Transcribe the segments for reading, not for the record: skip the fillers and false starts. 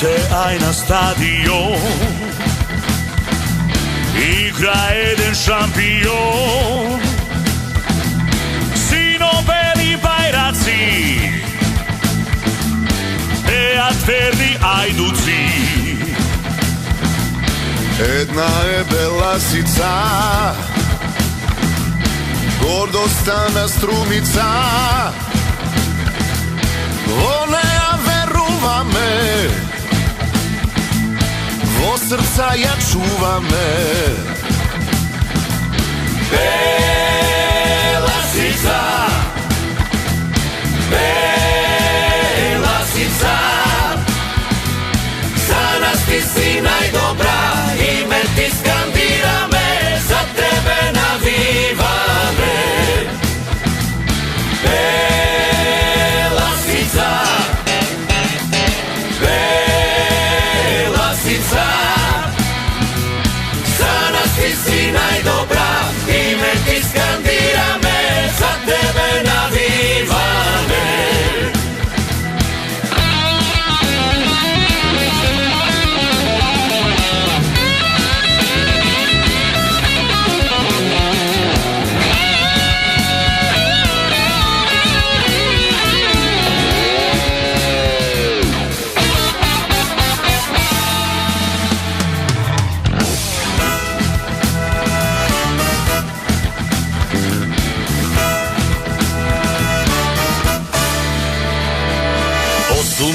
te aj na stadion igra jeden šampion. Sino-beli bajraci, tverdi ajduci. Jedna je belasica, gordostana strumica. Ona ja veruva me, vo srca ja čuva me. Belasica, belasica, za nas ti si najdobra, ime ti skandira me, za tebe naviva me. Belasica, belasica, za nas ti si najdobra, ime ti skandira me, za tebe naviva me.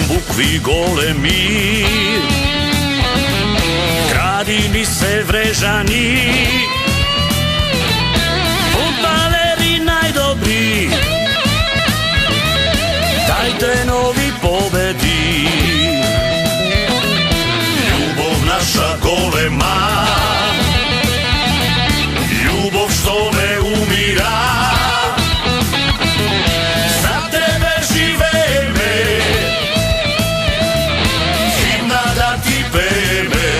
Bukvi golemi, gradini se vrežani, fudbaleri najdobri, dajte novi pobedi. Ljubov naša golema, ljubov što ne umira, za tebe živeme, himna da ti peme.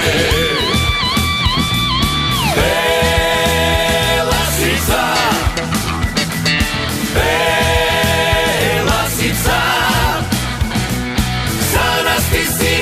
Belasica, belasica, za nas ti si